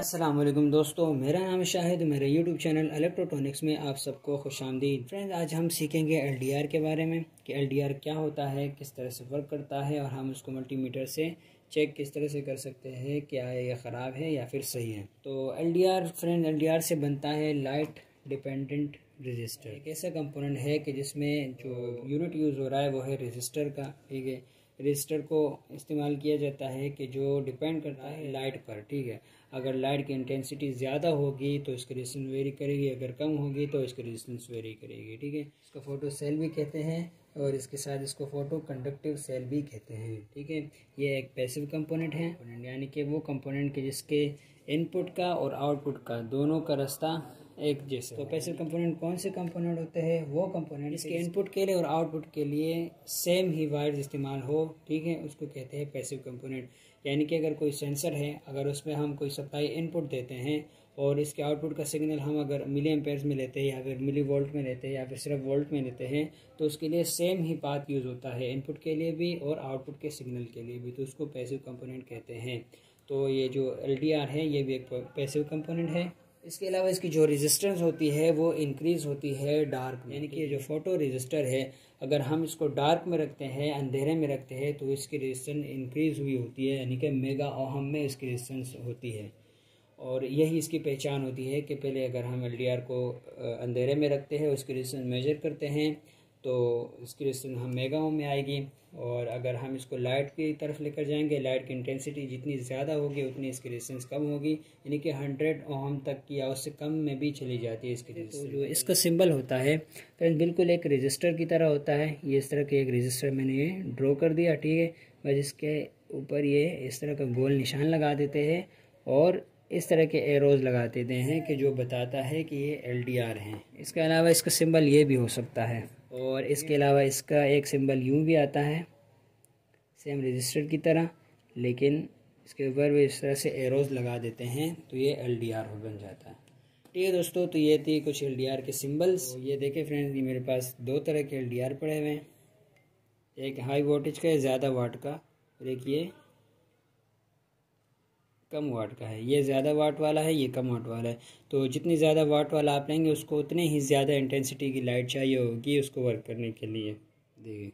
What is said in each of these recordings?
अस्सलाम वालेकुम दोस्तों, मेरा नाम है शाहिद। मेरे यूट्यूब चैनल इलेक्ट्रोट्रॉनिक्स में आप सबको खुशामदीद। फ्रेंड्स, आज हम सीखेंगे एलडीआर के बारे में कि एलडीआर क्या होता है, किस तरह से वर्क करता है और हम उसको मल्टीमीटर से चेक किस तरह से कर सकते हैं क्या ये ख़राब है या फिर सही है। तो एलडीआर फ्रेंड, एलडीआर से बनता है लाइट डिपेंडेंट रजिस्टर। एक ऐसा कंपोनेंट है कि जिसमें जो यूनिट यूज़ हो रहा है वो है रजिस्टर का। ठीक है, रजिस्टर को इस्तेमाल किया जाता है कि जो डिपेंड करता है लाइट पर। ठीक है, अगर लाइट की इंटेंसिटी ज़्यादा होगी तो इसकी रेजिस्टेंस वेरी करेगी, अगर कम होगी तो इसकी रेजिस्टेंस वेरी करेगी। ठीक है, इसको फोटो सेल भी कहते हैं और इसके साथ इसको फोटो कंडक्टिव सेल भी कहते हैं। ठीक है, ये एक पैसिव कंपोनेंट है, यानी कि वो कंपोनेंट के जिसके इनपुट का और आउटपुट का दोनों का रास्ता एक जैसे। तो पैसिव कंपोनेंट कौन से कंपोनेंट होते हैं? वो कंपोनेंट इसके इनपुट के लिए और आउटपुट के लिए सेम ही वायर्स इस्तेमाल हो। ठीक है, उसको कहते हैं पैसिव कंपोनेंट। यानी कि अगर कोई सेंसर है, अगर उसमें हम कोई सप्लाई इनपुट देते हैं और इसके आउटपुट का सिग्नल हम अगर मिली एम्पेयर्स में लेते हैं या फिर मिली वोल्ट में लेते हैं या फिर सिर्फ वोल्ट में लेते हैं, तो उसके लिए सेम ही पाथ यूज़ होता है, इनपुट के लिए भी और आउटपुट के सिग्नल के लिए भी। तो उसको पैसिव कंपोनेंट कहते हैं। तो ये जो एलडीआर है ये भी एक पैसिव कंपोनेंट है। इसके अलावा इसकी जो रेजिस्टेंस होती है वो इंक्रीज़ होती है डार्क में, यानी कि ये जो फोटो रेजिस्टर है अगर हम इसको डार्क में रखते हैं, अंधेरे में रखते हैं, तो इसकी रेजिस्टेंस इंक्रीज़ हुई होती है, यानी कि मेगा ओहम में इसकी रेजिस्टेंस होती है। और यही इसकी पहचान होती है कि पहले अगर हम एलडीआर को अंधेरे में रखते हैं, उसकी रेजिस्टेंस मेजर करते हैं तो इसकी रेजिस्टेंस हम मेगा ओम में आएगी। और अगर हम इसको लाइट की तरफ लेकर जाएंगे, लाइट की इंटेंसिटी जितनी ज़्यादा होगी उतनी इसकी रेजिस्टेंस कम होगी, यानी कि 100 ओम तक की या उससे कम में भी चली जाती है इसकी रेजिस्टेंस। तो जो इसका सिंबल होता है फ्रेंड बिल्कुल एक रजिस्टर की तरह होता है। ये इस तरह के एक रजिस्टर मैंने ये ड्रॉ कर दिया। ठीक है, बस इसके ऊपर ये इस तरह का गोल निशान लगा देते हैं और इस तरह के एरोज लगा देते हैं कि जो बताता है कि ये एलडीआर है। इसके अलावा इसका सिंबल ये भी हो सकता है और इसके अलावा इसका एक सिंबल यूँ भी आता है सेम रजिस्टर की तरह, लेकिन इसके ऊपर भी इस तरह से एरोज लगा देते हैं तो ये एलडीआर बन जाता है। ठीक है दोस्तों, तो ये थी कुछ एलडीआर के सिंबल्स। तो ये देखें फ्रेंड्स, ये मेरे पास दो तरह के एलडीआर पड़े हुए हैं, एक हाई वोल्टेज का है ज़्यादा वाट का और एक ये कम वाट का है। ये ज़्यादा वाट वाला है, ये कम वाट वाला है। तो जितनी ज़्यादा वाट वाला आप लेंगे उसको उतने ही ज़्यादा इंटेंसिटी की लाइट चाहिए होगी उसको वर्क करने के लिए। देखिए,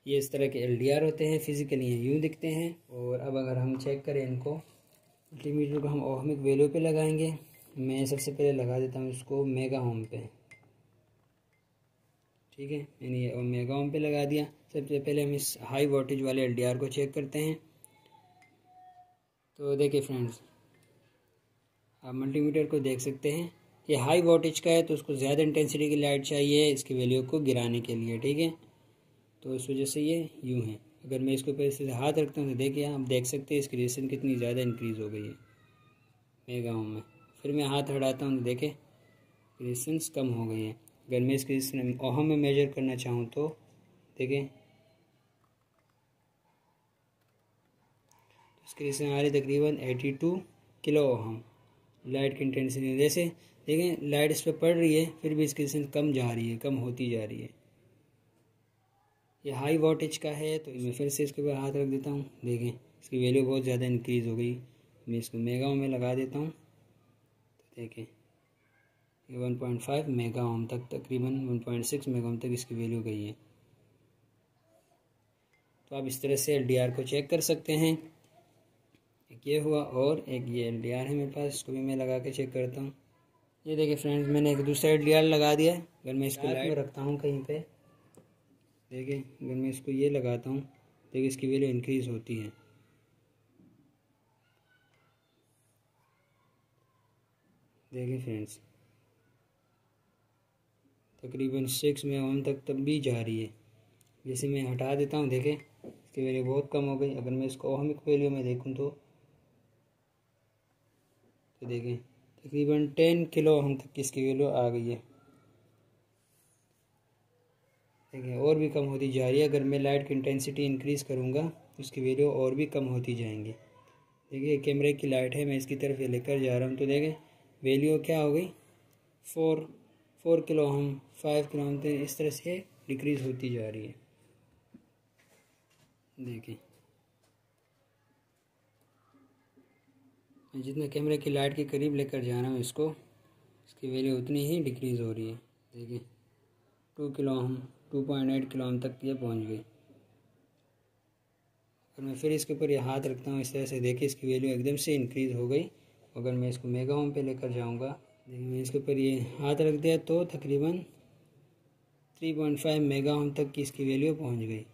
ये इस तरह के एलडीआर होते हैं, फिजिकली ये यूँ दिखते हैं। और अब अगर हम चेक करें इनको, मल्टीमीटर को हम ओहमिक वैल्यू पे लगाएंगे। मैं सबसे पहले लगा देता हूँ इसको मेगा ओम पे। ठीक है, मैंने ये मेगा ओम पे लगा दिया। सबसे पहले हम इस हाई वोल्टेज वाले एलडीआर को चेक करते हैं। तो देखिए फ्रेंड्स, आप मल्टीमीटर को देख सकते हैं, ये हाई वोल्टेज का है तो उसको ज़्यादा इंटेंसिटी की लाइट चाहिए इसकी वैल्यू को गिराने के लिए। ठीक है, तो इस वजह से ये यूँ है। अगर मैं इसको ऊपर से हाथ रखता हूँ तो देखिए, आप देख सकते हैं इसकी रेजिस्टेंस कितनी ज़्यादा इंक्रीज़ हो गई है मेगा ओम में। फिर मैं हाथ हटाता हूँ तो देखें रेजिस्टेंस कम हो गई है। अगर मैं इसकी रेजिस्टेंस ओहम में मेजर करना चाहूँ तो देखें इसकी रेजिस्टेंस आ रही तकरीबन 82 किलो ओहम। लाइट की इंटेंसिटी जैसे देखें लाइट इस पर पड़ रही है फिर भी इसकी रेजिस्टेंस कम जा रही है, कम होती जा रही है। ये हाई वोल्टेज का है तो मैं फिर से इसके ऊपर हाथ रख देता हूँ। देखें इसकी वैल्यू बहुत ज़्यादा इंक्रीज़ हो गई। मैं इसको मेगा ओम में लगा देता हूँ तो देखें ये 1.5 मेगा ओम तक, तकरीबन 1.6 मेगा ओम तक इसकी वैल्यू गई है। तो आप इस तरह से एलडीआर को चेक कर सकते हैं। एक ये हुआ और एक ये एलडीआर है मेरे पास, इसको भी मैं लगा के चेक करता हूँ। ये देखिए फ्रेंड्स, मैंने एक दूसरा एलडीआर लगा दिया है। अगर मैं इसको लाइट में रखता हूँ कहीं पे, देखिए अगर मैं इसको ये लगाता हूँ देखिए इसकी वैल्यू इंक्रीज़ होती है। देखिए फ्रेंड्स, तकरीबन 6 मेगा ओम तक तब भी जा रही है। जैसे मैं हटा देता हूँ देखें इसकी वैल्यू बहुत कम हो गई। अगर मैं इसको ओहमिक वैल्यू में देखूँ तो देखें तकरीबन 10 किलो ओम तक इसकी वैल्यू आ गई है। देखिए और भी कम होती जा रही है। अगर मैं लाइट की इंटेंसिटी इंक्रीज़ करूँगा उसकी वैल्यू और भी कम होती जाएंगी। देखिए कैमरे की लाइट है, मैं इसकी तरफ ये लेकर जा रहा हूँ तो देखें वैल्यू क्या हो गई 4 किलो ओम, 5 किलो ओम, इस तरह से डिक्रीज़ होती जा रही है। देखिए मैं जितना कैमरे की लाइट के करीब लेकर जा रहा हूँ इसको, इसकी वैल्यू उतनी ही डिक्रीज़ हो रही है। देखिए 2 किलो ओम 2.8 किलो ओम तक ये पहुँच गई। और मैं फिर इसके ऊपर ये हाथ रखता हूँ इस तरह से, देखिए इसकी वैल्यू एकदम से इंक्रीज़ हो गई। अगर मैं इसको मेगा ओम पे लेकर जाऊँगा, देखिए मैं इसके ऊपर ये हाथ रख दिया तो तकरीबन 3.5 मेगा ओम तक की इसकी वैल्यू पहुँच गई।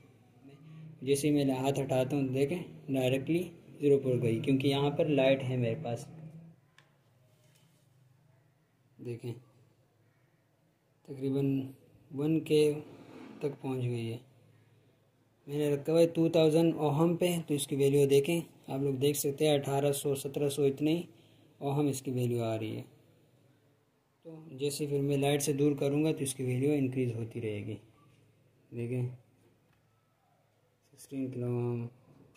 जैसे ही मैं हाथ हटाता हूँ देखें डायरेक्टली 0 पर गई, क्योंकि यहाँ पर लाइट है मेरे पास। देखें तकरीबन 1K तक पहुँच गई है। मैंने रखा हुआ है 2000 ओहम पे, तो इसकी वैल्यू देखें आप लोग देख सकते हैं 1800-1700 इतनी ओहम इसकी वैल्यू आ रही है। तो जैसे फिर मैं लाइट से दूर करूँगा तो इसकी वैल्यू इंक्रीज़ होती रहेगी। देखें 16 किलो ओम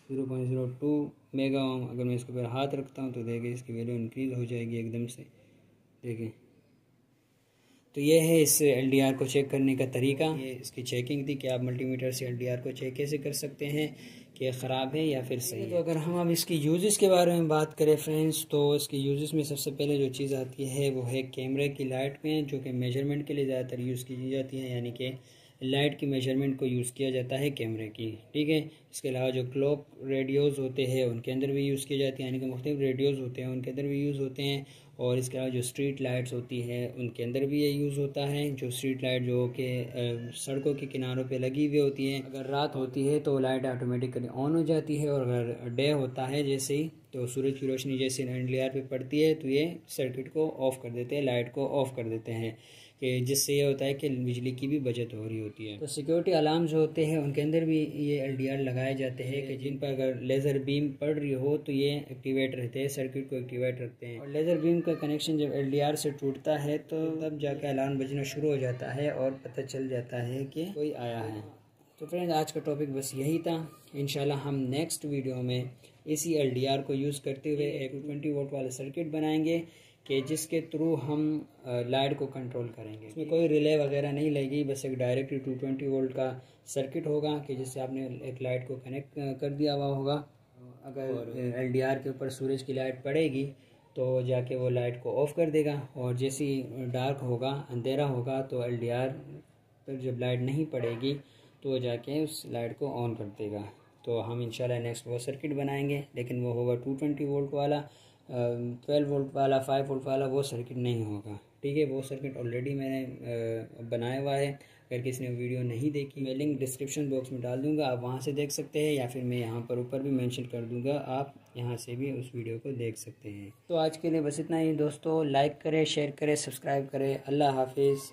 0.02 मेगा ओम। अगर मैं इसके ऊपर हाथ रखता हूँ तो देखिए इसकी वैल्यू इंक्रीज़ हो जाएगी एकदम से। देखें तो ये है इस LDR को चेक करने का तरीका। ये इसकी चेकिंग थी कि आप मल्टीमीटर से LDR को चेक कैसे कर सकते हैं कि ख़राब है या फिर सही है। तो अगर हम अब इसकी यूजेस के बारे में बात करें फ्रेंड्स, तो इसकी यूजेस में सबसे पहले जो चीज़ आती है वो है कैमरे की लाइट में, जो कि मेजरमेंट के लिए ज़्यादातर यूज़ की जाती है, यानी कि लाइट की मेजरमेंट को यूज़ किया जाता है कैमरे की। ठीक है, इसके अलावा जो क्लॉक रेडियोज़ होते हैं उनके अंदर भी यूज़ किए जाते हैं, यानी कि मुख्तलिफ रेडियोज़ होते हैं उनके अंदर भी यूज़ होते हैं। और इसके अलावा जो स्ट्रीट लाइट्स होती है उनके अंदर भी ये यूज़ होता है। जो स्ट्रीट लाइट जो कि सड़कों के किनारों पे लगी हुई होती हैं, अगर रात होती है तो लाइट ऑटोमेटिकली ऑन हो जाती है, और अगर डे होता है जैसे ही तो सूरज की रोशनी जैसे LDR पे पड़ती है तो ये सर्किट को ऑफ़ कर देते हैं, लाइट को ऑफ़ कर देते हैं, कि जिससे ये होता है कि बिजली की भी बचत हो रही होती है। तो सिक्योरिटी अलार्म जो होते हैं उनके अंदर भी ये LDR लगाए जाते हैं कि जिन पर अगर लेज़र बीम पड़ रही हो तो ये एक्टिवेट रहते हैं, सर्किट को एक्टिवेट रखते हैं। और लेज़र बीम का कनेक्शन जब LDR से टूटता है तो तब जाके अलार्म बजना शुरू हो जाता है और पता चल जाता है कि कोई आया है। तो फ्रेंड्स आज का टॉपिक बस यही था। इंशाल्लाह हम नेक्स्ट वीडियो में इसी LDR को यूज़ करते हुए एक 220 वोल्ट वाला सर्किट बनाएंगे कि जिसके थ्रू हम लाइट को कंट्रोल करेंगे। इसमें कोई रिले वगैरह नहीं लगेगी, बस एक डायरेक्टली 220 वोल्ट का सर्किट होगा कि जिससे आपने एक लाइट को कनेक्ट कर दिया हुआ होगा। अगर LDR के ऊपर सूरज की लाइट पड़ेगी तो जाके वो लाइट को ऑफ़ कर देगा, और जैसे ही डार्क होगा, अंधेरा होगा, तो LDR पर जब लाइट नहीं पड़ेगी तो जाके उस लाइट को ऑन कर देगा। तो हम इंशाल्लाह नेक्स्ट वो सर्किट बनाएंगे, लेकिन वो होगा 220 वोल्ट वाला। 12 वोल्ट वाला 5 वोल्ट वाला वो सर्किट नहीं होगा। ठीक है, वो सर्किट ऑलरेडी मैंने बनाया हुआ है। अगर किसी ने वीडियो नहीं देखी, मैं लिंक डिस्क्रिप्शन बॉक्स में डाल दूंगा, आप वहां से देख सकते हैं, या फिर मैं यहाँ पर ऊपर भी मेंशन कर दूंगा, आप यहाँ से भी उस वीडियो को देख सकते हैं। तो आज के लिए बस इतना ही दोस्तों, लाइक करें, शेयर करें, सब्सक्राइब करें। अल्लाह हाफिज़।